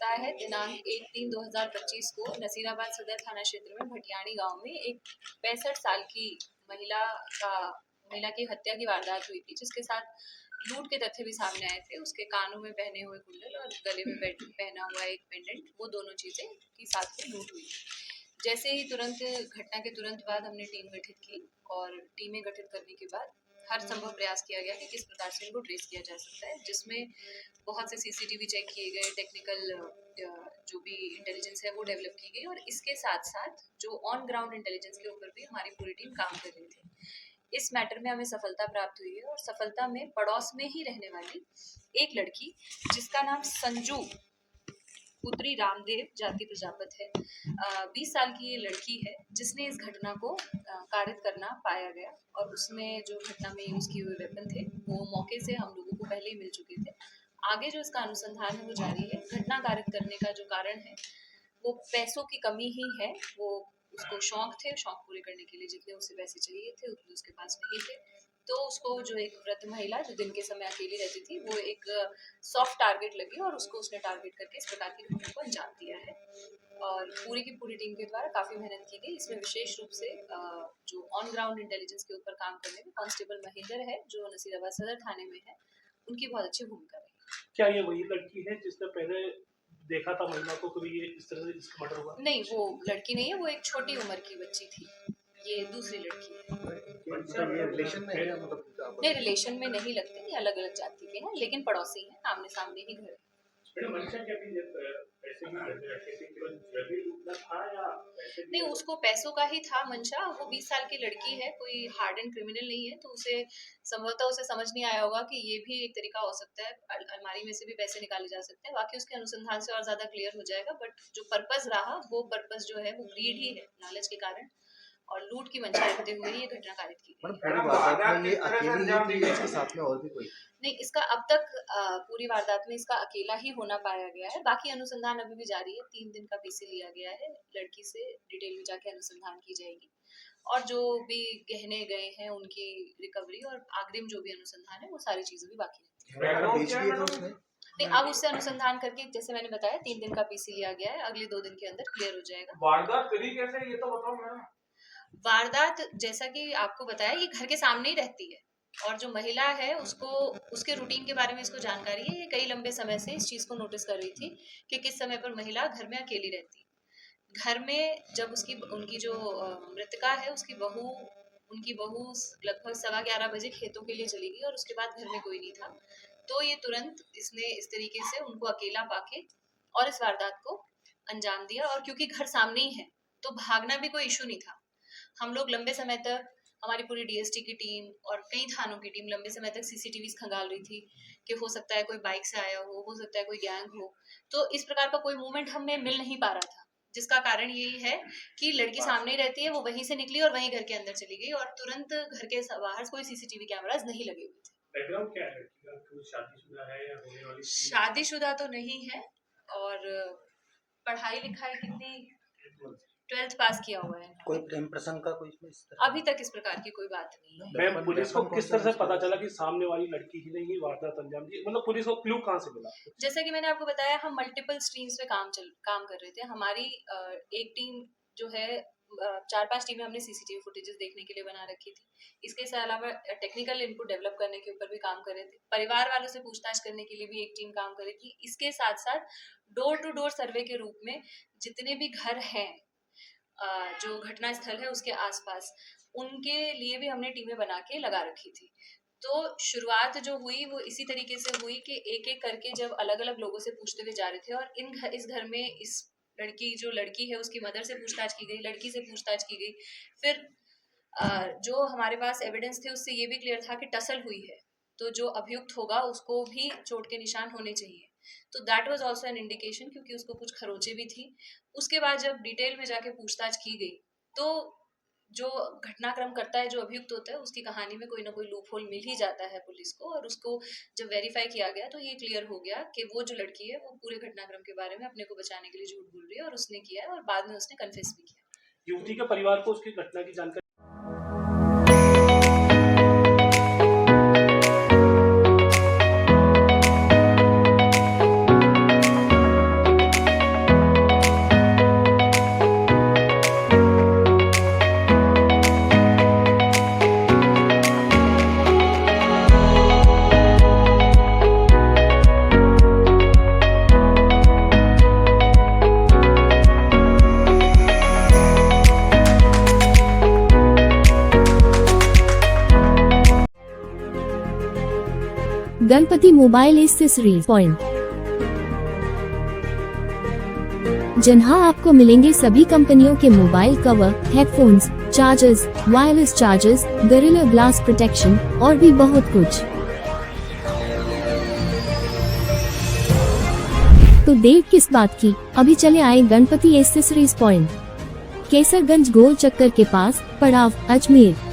पता है दिनांक 1/3/2025 को नसीराबाद सदर थाना क्षेत्र में भटियाणी गांव में एक 65 साल की महिला की हत्या की वारदात हुई थी, जिसके साथ लूट के तथ्य भी सामने आए थे। उसके कानों में पहने हुए कुंडल और गले में पहना हुआ एक पेंडेंट, वो दोनों चीजें की साथ में लूट हुई। जैसे ही घटना के तुरंत बाद हमने टीम गठित की और टीमें गठित करने के बाद हर संभव प्रयास किया गया कि किस प्रकार से इनको ट्रेस किया जा सकता है, जिसमें बहुत से सीसीटीवी चेक किए गए, टेक्निकल जो भी इंटेलिजेंस है वो डेवलप की गई, और इसके साथ साथ जो ऑन ग्राउंड इंटेलिजेंस के ऊपर भी हमारी पूरी टीम काम कर रही थी। इस मैटर में हमें सफलता प्राप्त हुई है, और सफलता में पड़ोस में ही रहने वाली एक लड़की जिसका नाम संजू पुत्री रामदेव जाति प्रजापत है, 20 साल की ये लड़की है, जिसने इस घटना को कारित करना पाया गया। और उसमें जो घटना में यूज किए हुए वेपन थे वो मौके से हम लोगों को पहले ही मिल चुके थे। आगे जो इसका अनुसंधान है वो जारी है। घटना कारित करने का जो कारण है वो पैसों की कमी ही है। वो उसको शौक पूरे करने के लिए जितने उसे पैसे चाहिए थे उतने उसके पास नहीं थे, तो उसको जो एक वृद्ध महिला जो दिन के समय अकेली रहती थी वो एक सॉफ्ट टारगेट लगी और उसको उसने टारगेट करके इस प्रकार की घटना को अंजाम दिया है। और पूरी की पूरी टीम के द्वारा काफी मेहनत की गई। इसमें विशेष रूप से जो ऑन ग्राउंड इंटेलिजेंस के ऊपर काम करने में कांस्टेबल महेंद्र है, जो नसीराबाद सदर थाने में है, उनकी बहुत अच्छी भूमिका रही। क्या ये वही लड़की है जिसने पहले देखा था महिला को, कभी ये इस तरह से इसका मर्डर हुआ? नहीं, वो लड़की नहीं है, वो एक छोटी उम्र की बच्ची थी। ये दूसरी लड़की है। ये रिलेशन में है या मतलब? नहीं, रिलेशन में नहीं लगते, ये अलग अलग जाति के हैं, लेकिन पड़ोसी हैं, आमने सामने ही घर है। नहीं, उसको पैसों का ही था मंशा। वो 20 साल की लड़की है, कोई हार्ड एंड क्रिमिनल नहीं है, तो उसे संभवतः उसे समझ नहीं आया होगा कि ये भी एक तरीका हो सकता है, अलमारी में से भी पैसे निकाले जा सकते हैं। बाकी उसके अनुसंधान से और ज्यादा क्लियर हो जाएगा, बट जो पर्पस रहा वो पर्पस जो है वो ग्रीड ही है, लालच के कारण और लूट की मंशा रखते हुए ये घटना कारित की गई। पूरी वारदात में ये अकेली ही थी, इसके साथ में और भी कोई? नहीं, इसका अब तक पूरी वारदात में इसका अकेला ही होना पाया गया है। बाकी अनुसंधान अभी भी जारी है। 3 दिन का पीसी लिया गया है। लड़की से डिटेल में जाके अनुसंधान की जाएगी, और जो भी गहने गए हैं उनकी रिकवरी और अग्रिम जो भी अनुसंधान है वो सारी चीजें भी बाकी है। नहीं, अब उससे अनुसंधान करके, जैसे मैंने बताया, 3 दिन का पीसी लिया गया है। अगले 2 दिन के अंदर क्लियर हो जाएगा। वारदात करी कैसे, ये तो बताओ मैडम। वारदात जैसा कि आपको बताया, ये घर के सामने ही रहती है, और जो महिला है उसको उसके रूटीन के बारे में इसको जानकारी है। ये कई लंबे समय से इस चीज को नोटिस कर रही थी कि किस समय पर महिला घर में अकेली रहती है। घर में जब उनकी जो मृतका है उनकी बहू लगभग 11:15 बजे खेतों के लिए चली गई, और उसके बाद घर में कोई नहीं था। तो ये तुरंत इसने इस तरीके से उनको अकेला पाके और इस वारदात को अंजाम दिया। और क्योंकि घर सामने ही है तो भागना भी कोई इशू नहीं था। हम लोग लंबे समय तक, हमारी पूरी डीएसटी की टीम और कई थानों की टीम लंबे समय तक सीसीटीवी खंगाल रही थी कि हो सकता है कोई बाइक से आया हो सकता है कोई गैंग हो। तो इस प्रकार का कोई मूवमेंट हमें मिल नहीं पा रहा था, जिसका कारण यही है कि लड़की सामने रहती है, वो वहीं से निकली और वहीं घर के अंदर चली गई, और तुरंत घर के बाहर कोई सीसीटीवी कैमरास नहीं लगे हुए थे। बैकग्राउंड क्या है लड़की का? शादीशुदा है या होने वाली? शादीशुदा तो नहीं है, और पढ़ाई लिखाई कितनी 12th पास किया हुआ है। कोई प्रेम प्रसंग का कोई अभी तक इस प्रकार की कोई बात नहीं है। मैम, पुलिस को किस तरह से पता चला कि सामने वाली लड़की ही नहीं वारदात अंजाम दी? मतलब पुलिस को क्लू कहाँ से मिला? जैसा कि मैंने आपको बताया, हम मल्टीपल स्ट्रीम्स पे काम कर रहे थे। हमारी एक टीम जो है, 4-5 टीमें हमने सीसीटीवी फुटेजेस देखने के लिए बना रखी थी। इसके अलावा टेक्निकल इनपुट डेवलप करने के ऊपर भी काम कर रहे थे। परिवार वालों से पूछताछ करने के लिए भी एक टीम काम कर रही थी। इसके साथ साथ डोर टू डोर सर्वे के रूप में जितने भी घर हैं जो घटना स्थल है उसके आसपास, उनके लिए भी हमने टीमें बना के लगा रखी थी। तो शुरुआत जो हुई वो इसी तरीके से हुई कि एक एक करके जब अलग अलग लोगों से पूछते हुए जा रहे थे, और इस घर में इस लड़की है उसकी मदर से पूछताछ की गई, लड़की से पूछताछ की गई। फिर जो हमारे पास एविडेंस थे उससे ये भी क्लियर था कि टसल हुई है, तो जो अभियुक्त होगा उसको भी चोट के निशान होने चाहिए। तो that was also an indication, क्योंकि उसको कुछ खरोचे भी थी। उसके बाद जब डिटेल में जाके पूछताछ की गई तो जो घटनाक्रम करता है, जो अभियुक्त होता है, उसकी कहानी में कोई ना कोई लूप होल मिल ही जाता है पुलिस को। और उसको जब वेरीफाई किया गया तो ये क्लियर हो गया कि वो जो लड़की है वो पूरे घटनाक्रम के बारे में अपने को बचाने के लिए झूठ बोल रही है, और उसने किया है, और बाद में उसने कन्फेस भी किया। युवती के परिवार को उसकी घटना की जानकारी गणपति मोबाइल एक्सेसरीज पॉइंट, जहां आपको मिलेंगे सभी कंपनियों के mobile cover, headphones, chargers, wireless chargers, gorilla glass protection और भी बहुत कुछ। तो देर किस बात की, अभी चले आए गणपति एक्सेसरीज पॉइंट, केसरगंज गोल चक्कर के पास, पड़ाव, अजमेर।